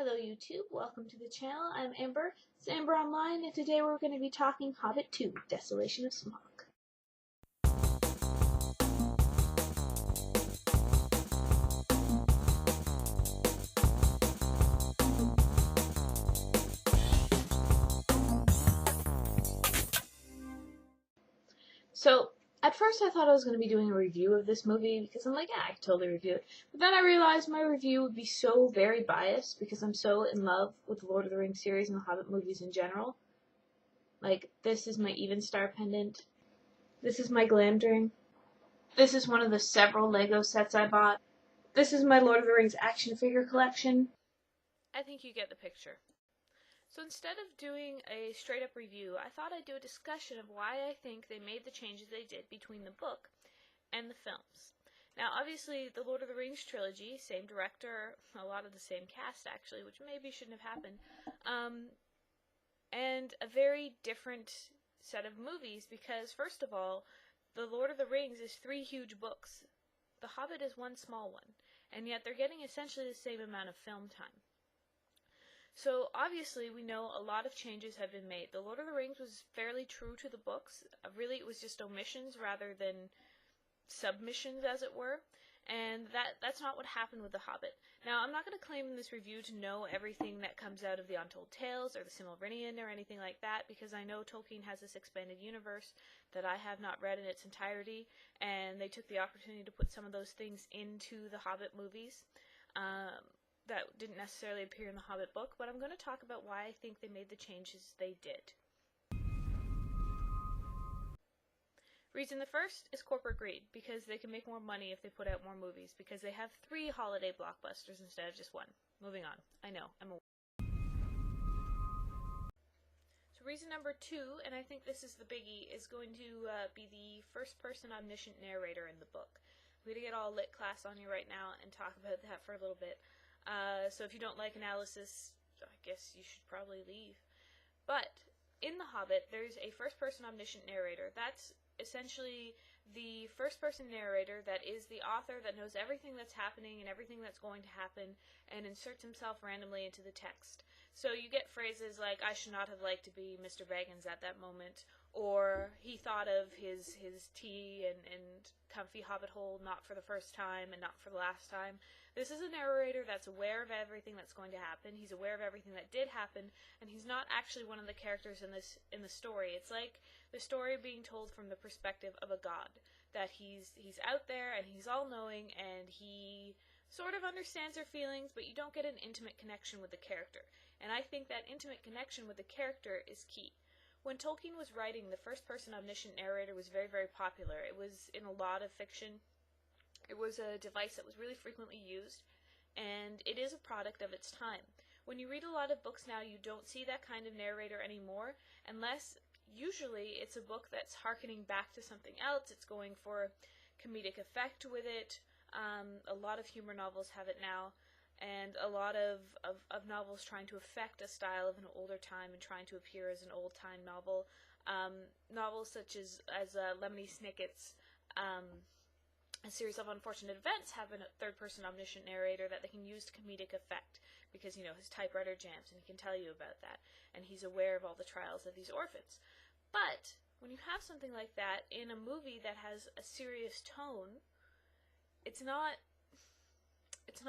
Hello YouTube, welcome to the channel. I'm Amber, it's Amber Online, and today we're going to be talking Hobbit 2, Desolation of Smaug. So, at first I thought I was going to be doing a review of this movie because I'm like, yeah, I can totally review it. But then I realized my review would be so very biased because I'm so in love with the Lord of the Rings series and the Hobbit movies in general. Like, this is my Even Star pendant. This is my glam ring. This is one of the several Lego sets I bought. This is my Lord of the Rings action figure collection. I think you get the picture. So instead of doing a straight-up review, I thought I'd do a discussion of why I think they made the changes they did between the book and the films. Now, obviously, the Lord of the Rings trilogy, same director, a lot of the same cast, actually, which maybe shouldn't have happened, and a very different set of movies because, first of all, the Lord of the Rings is 3 huge books. The Hobbit is 1 small one, and yet they're getting essentially the same amount of film time. So, obviously, we know a lot of changes have been made. The Lord of the Rings was fairly true to the books. Really, it was just omissions rather than submissions, as it were. And that's not what happened with The Hobbit. Now, I'm not going to claim in this review to know everything that comes out of the Untold Tales or the Silmarillion or anything like that, because I know Tolkien has this expanded universe that I have not read in its entirety, and they took the opportunity to put some of those things into the Hobbit movies. That didn't necessarily appear in the Hobbit book, but I'm going to talk about why I think they made the changes they did. Reason the first is corporate greed, because they can make more money if they put out more movies, because they have 3 holiday blockbusters instead of just 1. Moving on. I know, I'm aware. So reason number 2, and I think this is the biggie, is going to be the first-person omniscient narrator in the book. I'm going to get all lit class on you right now and talk about that for a little bit. So if you don't like analysis, I guess you should probably leave. But in The Hobbit, there's a first-person omniscient narrator. That's essentially the first-person narrator that is the author that knows everything that's happening and everything that's going to happen and inserts himself randomly into the text. So you get phrases like, I should not have liked to be Mr. Baggins at that moment, or he thought of his tea and comfy hobbit hole not for the first time and not for the last time. This is a narrator that's aware of everything that's going to happen. He's aware of everything that did happen, and he's not actually one of the characters in the story. It's like the story being told from the perspective of a god, that he's out there and he's all-knowing and he sort of understands their feelings, but you don't get an intimate connection with the character. And I think that intimate connection with the character is key. When Tolkien was writing, the first-person omniscient narrator was very, very popular. It was in a lot of fiction. It was a device that was really frequently used, and it is a product of its time. When you read a lot of books now, you don't see that kind of narrator anymore, unless usually it's a book that's hearkening back to something else. It's going for comedic effect with it. A lot of humor novels have it now, and a lot of novels trying to affect a style of an older time and trying to appear as an old-time novel. Novels such as Lemony Snicket's A Series of Unfortunate Events have a third-person omniscient narrator that they can use to comedic effect because, you know, his typewriter jams and he can tell you about that, and he's aware of all the trials of these orphans. But when you have something like that in a movie that has a serious tone, it's not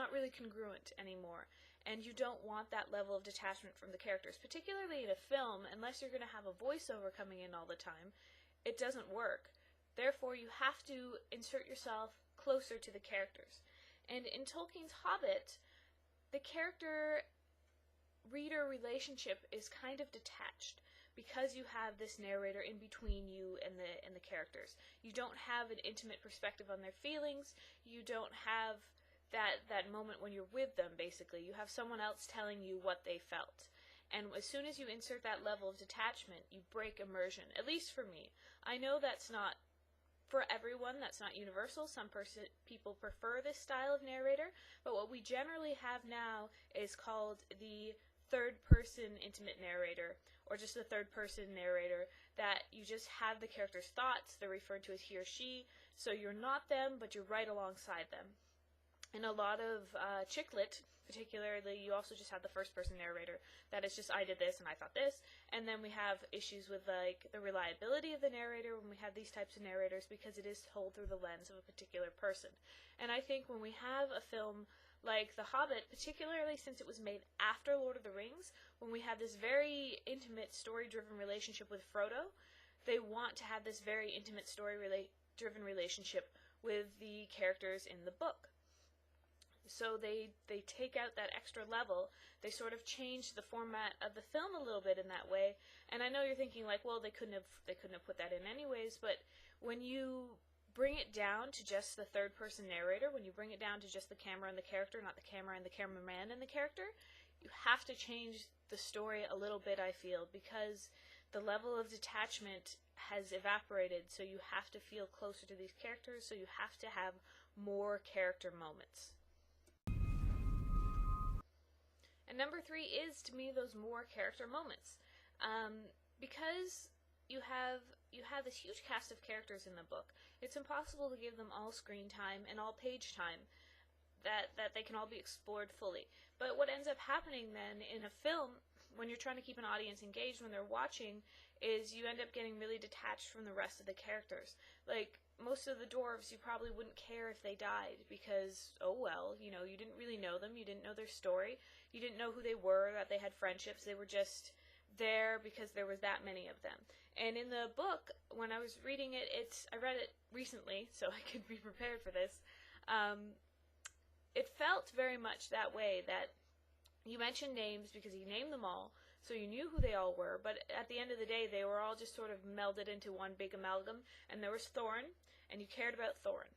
really congruent anymore, and you don't want that level of detachment from the characters, particularly in a film. Unless you're going to have a voiceover coming in all the time, it doesn't work. Therefore, you have to insert yourself closer to the characters. And in Tolkien's Hobbit, the character-reader relationship is kind of detached because you have this narrator in between you and the characters. You don't have an intimate perspective on their feelings. You don't have that moment when you're with them, basically. You have someone else telling you what they felt. And as soon as you insert that level of detachment, you break immersion, at least for me. I know that's not for everyone, that's not universal. Some people prefer this style of narrator, but what we generally have now is called the third-person intimate narrator, or just the third-person narrator, that you just have the character's thoughts. They're referred to as he or she, so you're not them, but you're right alongside them. In a lot of chick lit, particularly, you also just have the first-person narrator that is just, I did this and I thought this, and then we have issues with, like, the reliability of the narrator when we have these types of narrators because it is told through the lens of a particular person. And I think when we have a film like The Hobbit, particularly since it was made after Lord of the Rings, when we have this very intimate, story-driven relationship with Frodo, they want to have this very intimate, story-driven relationship with the characters in the book. So they take out that extra level. They sort of change the format of the film a little bit in that way. And I know you're thinking, like, well, they couldn't have put that in anyways, but when you bring it down to just the third-person narrator, when you bring it down to just the camera and the character, not the camera and the cameraman and the character, you have to change the story a little bit, I feel, because the level of detachment has evaporated, so you have to feel closer to these characters, so you have to have more character moments. And number 3 is, to me, those more character moments. Because you have this huge cast of characters in the book, it's impossible to give them all screen time and all page time that they can all be explored fully. But what ends up happening then in a film, when you're trying to keep an audience engaged when they're watching, is you end up getting really detached from the rest of the characters. Like, most of the dwarves, you probably wouldn't care if they died because, oh well, you know, you didn't really know them, you didn't know their story, you didn't know who they were, that they had friendships, they were just there because there was that many of them. And in the book, when I was reading it, I read it recently, so I could be prepared for this, it felt very much that way, that you mentioned names because you named them all, so you knew who they all were, but at the end of the day, they were all just sort of melded into one big amalgam, and there was Thorin, and you cared about Thorin.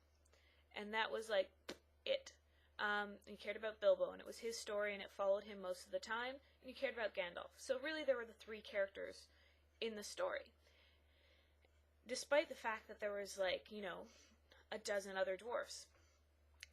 And that was, like, it. You cared about Bilbo, and it was his story, and it followed him most of the time, and you cared about Gandalf. So really, there were the 3 characters in the story. Despite the fact that there was, like, you know, a dozen other dwarfs.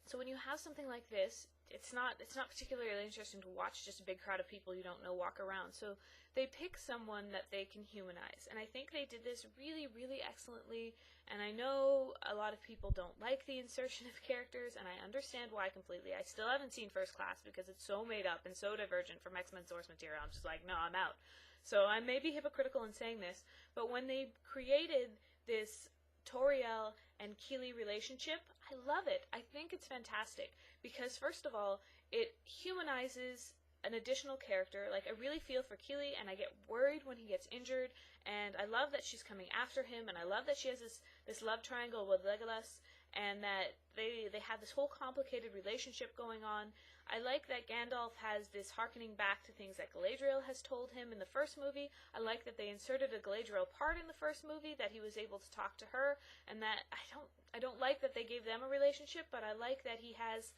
So when you have something like this, it's not particularly interesting to watch just a big crowd of people you don't know walk around. So they pick someone that they can humanize. And I think they did this really, really excellently. And I know a lot of people don't like the insertion of characters, and I understand why completely. I still haven't seen First Class because it's so made up and so divergent from X-Men source material. I'm just like, no, I'm out. So I may be hypocritical in saying this, but when they created this Toriel and Keely relationship, I love it. I think it's fantastic because, first of all, it humanizes an additional character. Like, I really feel for Keely, and I get worried when he gets injured, and I love that she's coming after him, and I love that she has this love triangle with Legolas, and that they have this whole complicated relationship going on. I like that Gandalf has this harkening back to things that Galadriel has told him in the first movie. I like that they inserted a Galadriel part in the first movie, that he was able to talk to her, and that I don't like that they gave them a relationship, but I like that he has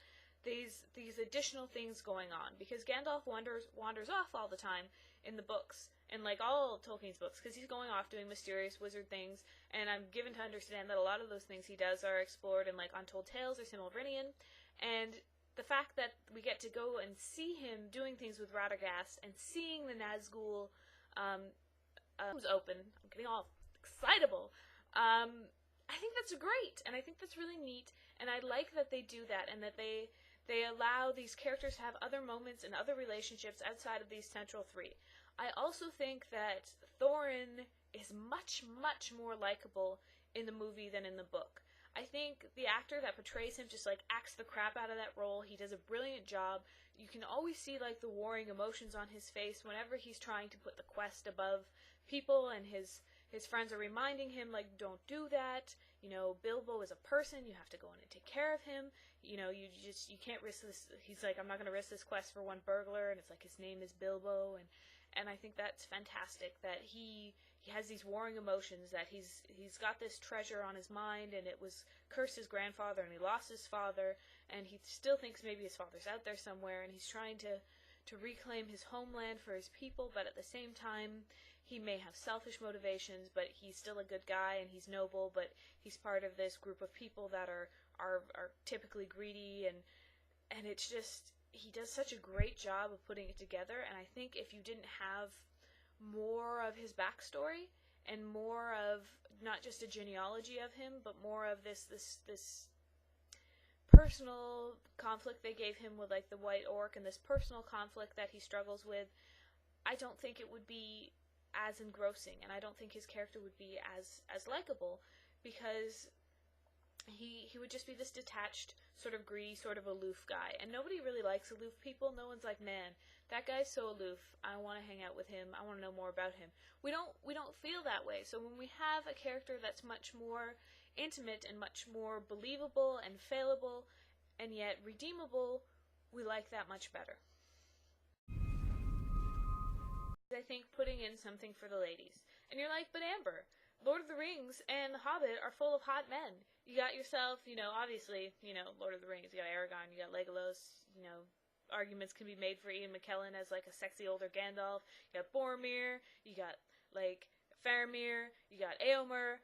these additional things going on, because Gandalf wanders off all the time in the books, in like all Tolkien's books, because he's going off doing mysterious wizard things, and I'm given to understand that a lot of those things he does are explored in like Untold Tales or Silmarillion, and the fact that we get to go and see him doing things with Radagast and seeing the Nazgul was open. I'm getting all excitable. I think that's great, and I think that's really neat, and I like that they do that, and that they allow these characters to have other moments and other relationships outside of these central 3. I also think that Thorin is much, much more likable in the movie than in the book. I think the actor that portrays him just, like, acts the crap out of that role. He does a brilliant job. You can always see, like, the warring emotions on his face whenever he's trying to put the quest above people, and his friends are reminding him, like, don't do that. You know, Bilbo is a person. You have to go in and take care of him. You know, you can't risk this. He's like, I'm not going to risk this quest for one burglar, and it's like his name is Bilbo, and I think that's fantastic that he has these warring emotions, that he's got this treasure on his mind, and it was cursed his grandfather, and he lost his father, and he still thinks maybe his father's out there somewhere, and he's trying to reclaim his homeland for his people, but at the same time, he may have selfish motivations, but he's still a good guy, and he's noble, but he's part of this group of people that are typically greedy, and it's just, he does such a great job of putting it together, and I think if you didn't have more of his backstory and more of not just a genealogy of him, but more of this personal conflict they gave him with like the White Orc and this personal conflict that he struggles with, I don't think it would be as engrossing, and I don't think his character would be as likable, because he would just be this detached, sort of greedy, sort of aloof guy. And nobody really likes aloof people. No one's like, man, that guy's so aloof. I want to hang out with him. I want to know more about him. We don't feel that way. So when we have a character that's much more intimate and much more believable and fallible and yet redeemable, we like that much better. I think putting in something for the ladies. And you're like, but Amber, Lord of the Rings and The Hobbit are full of hot men. You got yourself, obviously, Lord of the Rings, you got Aragorn, you got Legolas, arguments can be made for Ian McKellen as, like, a sexy older Gandalf. You got Boromir, you got, like, Faramir, you got Éomer,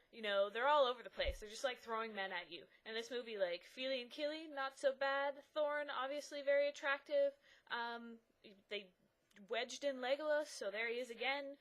they're all over the place. They're just, like, throwing men at you. And this movie, like, Fili and Kili, not so bad. Thorin, obviously very attractive. They wedged in Legolas, so there he is again,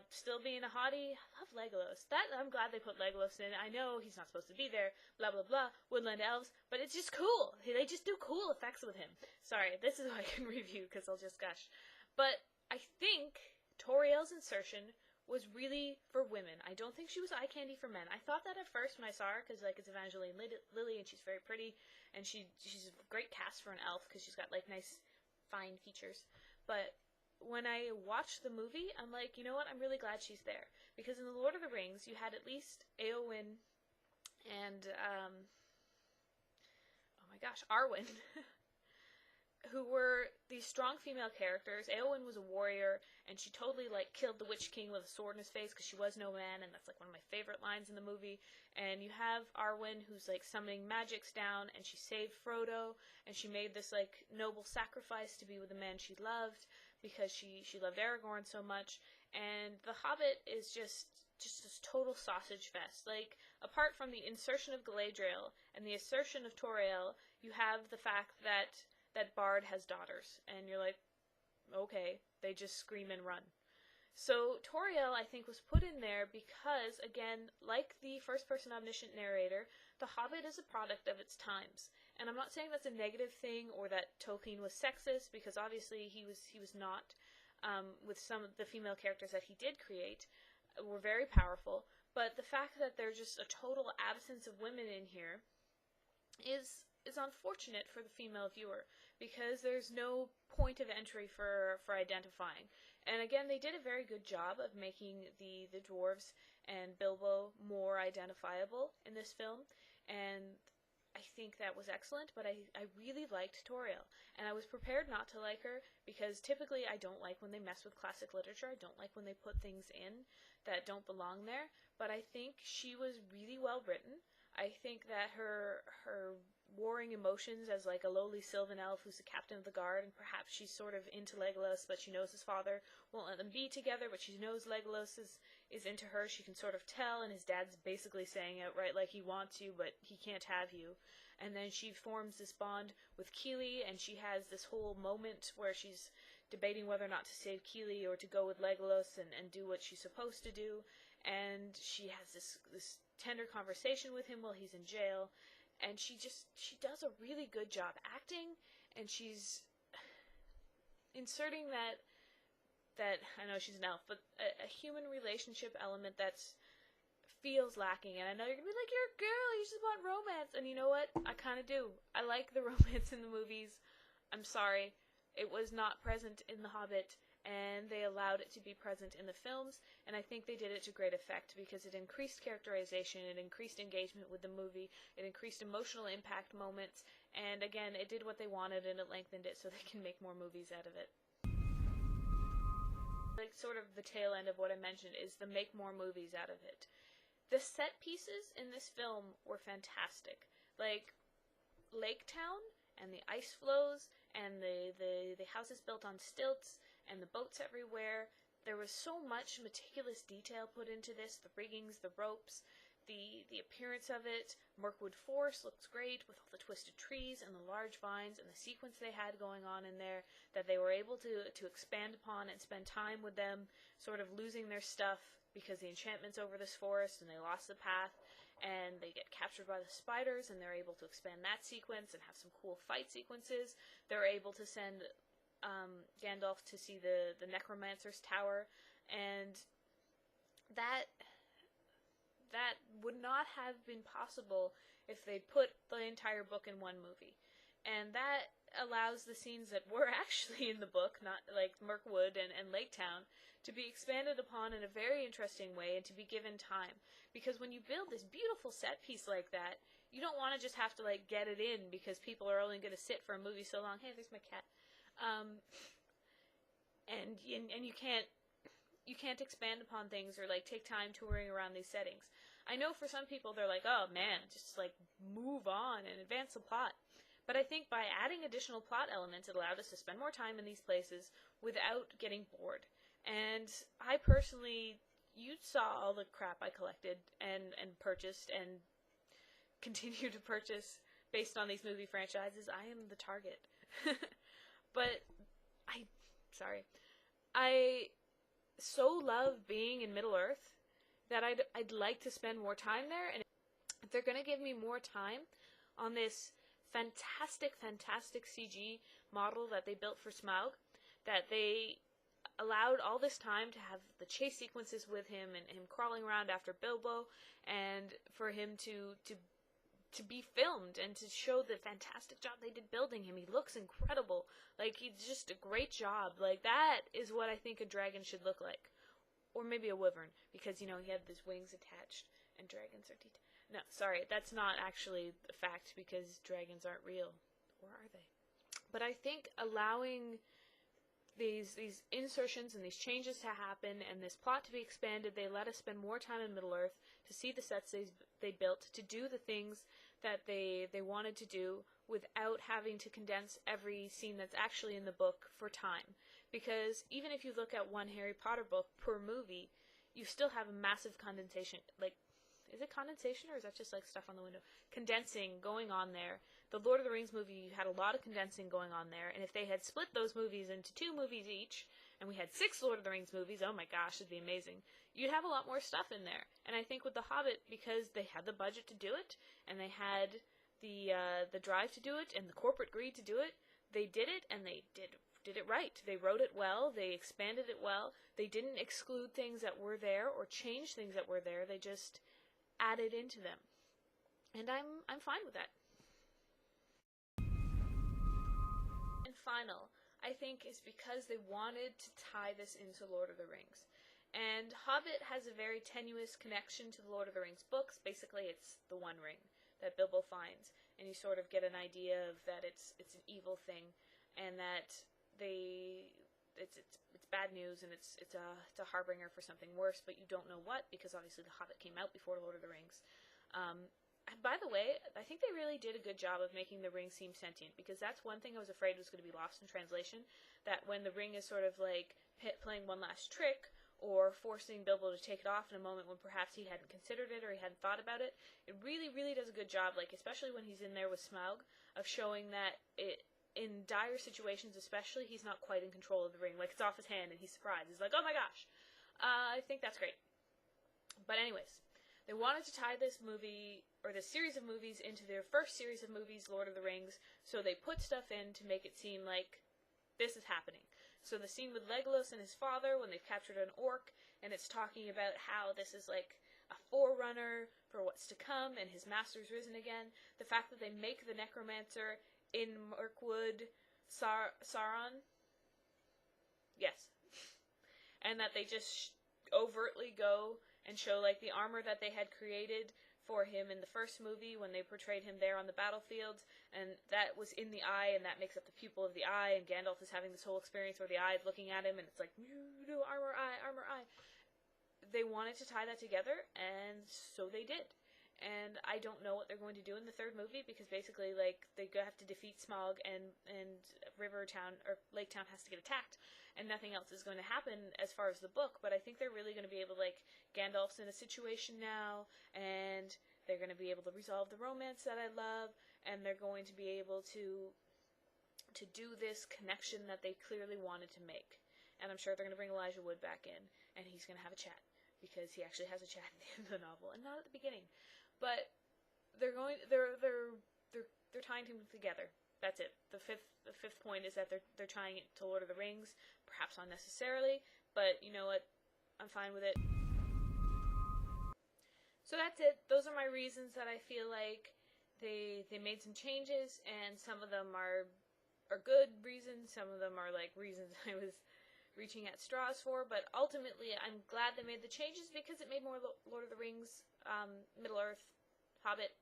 still being a hottie. I love Legolas. I'm glad they put Legolas in. I know he's not supposed to be there, blah blah blah, woodland elves, but it's just cool. They just do cool effects with him. Sorry, this is what I can review, because I'll just gush. But I think Toriel's insertion was really for women. I don't think she was eye candy for men. I thought that at first when I saw her, because, like, it's Evangeline Lilly, and she's very pretty, and she's a great cast for an elf, because she's got, like, nice, fine features. But when I watched the movie, I'm like, you know what, I'm really glad she's there. Because in The Lord of the Rings, you had at least Éowyn and, Arwen, who were these strong female characters. Éowyn was a warrior, and she totally, like, killed the Witch King with a sword in his face, because she was no man, and that's, like, one of my favorite lines in the movie. And you have Arwen, who's, like, summoning magics down, and she saved Frodo, and she made this, like, noble sacrifice to be with the man she loved, because she loved Aragorn so much. And The Hobbit is just this total sausage fest. Like, apart from the insertion of Galadriel and the assertion of Toriel, you have the fact that Bard has daughters, and you're like, okay, they just scream and run. So Toriel, I think, was put in there because, again, like the first-person omniscient narrator, The Hobbit is a product of its times. And I'm not saying that's a negative thing or that Tolkien was sexist, because obviously he was not, with some of the female characters that he did create, were very powerful. But the fact that there's just a total absence of women in here is unfortunate for the female viewer, because there's no point of entry for identifying. And again, they did a very good job of making the dwarves and Bilbo more identifiable in this film, and I think that was excellent. But I really liked Toriel, and I was prepared not to like her, because typically I don't like when they mess with classic literature. I don't like when they put things in that don't belong there, but I think she was really well written. I think that her warring emotions as, like, a lowly sylvan elf who's the captain of the guard, and perhaps she's sort of into Legolas, but she knows his father won't let them be together, but she knows Legolas is into her. She can sort of tell, and his dad's basically saying outright, like, he wants you, but he can't have you. And then she forms this bond with Kili, and she has this whole moment where she's debating whether or not to save Kili or to go with Legolas and do what she's supposed to do. And she has this tender conversation with him while he's in jail. And she does a really good job acting, and she's inserting that I know she's an elf, but a human relationship element that's feels lacking. And I know you're gonna be like, you're a girl, you just want romance, and you know what? I kind of do. I like the romance in the movies. I'm sorry, it was not present in The Hobbit, and they allowed it to be present in the films, and I think they did it to great effect, because it increased characterization, it increased engagement with the movie, it increased emotional impact moments, and again, it did what they wanted, and it lengthened it so they can make more movies out of it. Like, sort of the tail end of what I mentioned is the make more movies out of it. The set pieces in this film were fantastic. Like, Lake Town, and the ice flows, and the houses built on stilts, and the boats everywhere. There was so much meticulous detail put into this, the riggings, the ropes, the appearance of it. Mirkwood Forest looks great with all the twisted trees and the large vines and the sequence they had going on in there, that they were able to expand upon and spend time with them, sort of losing their stuff because the enchantment's over this forest and they lost the path. and they get captured by the spiders, and they're able to expand that sequence and have some cool fight sequences. They're able to send Gandalf to see the Necromancer's Tower, and that would not have been possible if they'd put the entire book in one movie. And that allows the scenes that were actually in the book, not like Mirkwood and Lake Town, to be expanded upon in a very interesting way and to be given time. Because when you build this beautiful set piece like that, you don't want to just have to like get it in because people are only going to sit for a movie so long. Hey, there's my cat. And you can't expand upon things or like take time touring around these settings. I know for some people they're like, oh man, just like move on and advance the plot. But I think by adding additional plot elements, it allowed us to spend more time in these places without getting bored. And I personally, you saw all the crap I collected and purchased and continue to purchase based on these movie franchises. I am the target. But I so love being in Middle-earth that I'd like to spend more time there. And if they're going to give me more time on this fantastic CG model that they built for Smaug, that they allowed all this time to have the chase sequences with him and him crawling around after Bilbo, and for him to be filmed and to show the fantastic job they did building him. He looks incredible. Like, he's just a great job. Like, that is what I think a dragon should look like. Or maybe a wyvern, because, you know, he had his wings attached, and dragons are no, sorry, that's not actually a fact, because dragons aren't real. Or are they? But I think allowing these insertions and these changes to happen and this plot to be expanded, they let us spend more time in Middle-earth to see the sets they built, to do the things that they wanted to do without having to condense every scene that's actually in the book for time. Because even if you look at one Harry Potter book per movie, you still have a massive condensation, like, is it condensation or is that just like stuff on the window? Condensing going on there. The Lord of the Rings movie had a lot of condensing going on there, and if they had split those movies into 2 movies each, and we had 6 Lord of the Rings movies, oh my gosh, it'd be amazing. You'd have a lot more stuff in there. And I think with The Hobbit, because they had the budget to do it, and they had the drive to do it, and the corporate greed to do it, they did it, and they did it right. They wrote it well, they expanded it well, they didn't exclude things that were there or change things that were there, they just added into them. And I'm fine with that. And final, I think, is because they wanted to tie this into Lord of the Rings. And Hobbit has a very tenuous connection to the Lord of the Rings books. Basically, it's the One Ring that Bilbo finds, and you sort of get an idea of that it's an evil thing, and that it's bad news, and it's a harbinger for something worse, but you don't know what, because obviously The Hobbit came out before Lord of the Rings. By the way, I think they really did a good job of making the ring seem sentient, because that's one thing I was afraid was going to be lost in translation, that when the ring is sort of like playing one last trick, or forcing Bilbo to take it off in a moment when perhaps he hadn't considered it or he hadn't thought about it, it really, really does a good job, like, especially when he's in there with Smaug, of showing that in dire situations especially, he's not quite in control of the ring. Like, it's off his hand and he's surprised. He's like, oh my gosh. I think that's great. But anyways, they wanted to tie this movie, or this series of movies, into their first series of movies, Lord of the Rings, so they put stuff in to make it seem like this is happening. So the scene with Legolas and his father when they've captured an orc, and it's talking about how this is like a forerunner for what's to come, and his master's risen again. The fact that they make the necromancer in Mirkwood Sauron, yes, and that they just overtly go and show like the armor that they had created for him in the first movie when they portrayed him there on the battlefield, and that was in the eye, and that makes up the pupil of the eye, and Gandalf is having this whole experience where the eye is looking at him, and it's like, armor eye. They wanted to tie that together, and so they did. And I don't know what they're going to do in the third movie, because basically, like, they have to defeat Smaug, and River Town, or Lake Town, has to get attacked, and nothing else is going to happen as far as the book. But I think they're really going to be able to, like, Gandalf's in a situation now, and they're going to be able to resolve the romance that I love, and they're going to be able to do this connection that they clearly wanted to make. And I'm sure they're going to bring Elijah Wood back in, and he's going to have a chat, because he actually has a chat at the end of the novel, and not at the beginning. but they're tying them together. That's it. The fifth point is that they're tying it to Lord of the Rings, perhaps unnecessarily, but you know what? I'm fine with it. So that's it. Those are my reasons that I feel like they made some changes, and some of them are good reasons. Some of them are like reasons I was reaching at straws for, but ultimately I'm glad they made the changes because it made more Lord of the Rings, Middle-earth, Hobbit,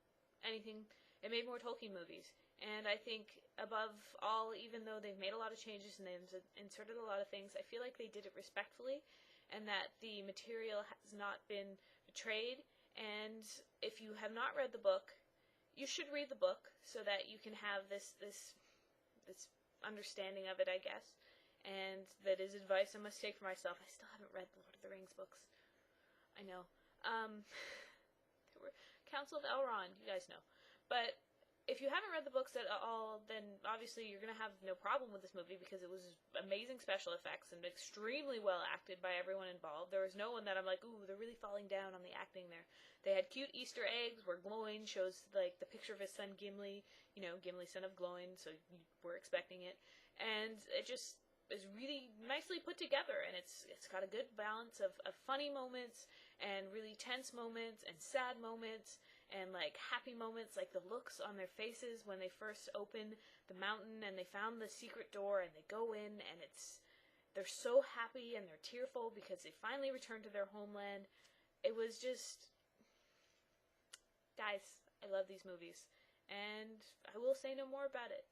anything. It made more Tolkien movies. And I think, above all, even though they've made a lot of changes and they've inserted a lot of things, I feel like they did it respectfully, and that the material has not been betrayed. And if you have not read the book, you should read the book so that you can have this understanding of it, I guess. And that is advice I must take for myself. I still haven't read the Lord of the Rings books. I know. There were Council of Elrond, you guys know. But if you haven't read the books at all, then obviously you're going to have no problem with this movie because it was amazing special effects and extremely well acted by everyone involved. There was no one that I'm like, ooh, they're really falling down on the acting there. They had cute Easter eggs where Gloin shows like the picture of his son Gimli, you know, Gimli, son of Gloin, so you were expecting it. And it just is really nicely put together, and it's got a good balance of funny moments and really tense moments and sad moments and like happy moments, like the looks on their faces when they first opened the mountain and they found the secret door and they go in, and they're so happy and they're tearful because they finally returned to their homeland. It was just, guys, I love these movies, and I will say no more about it.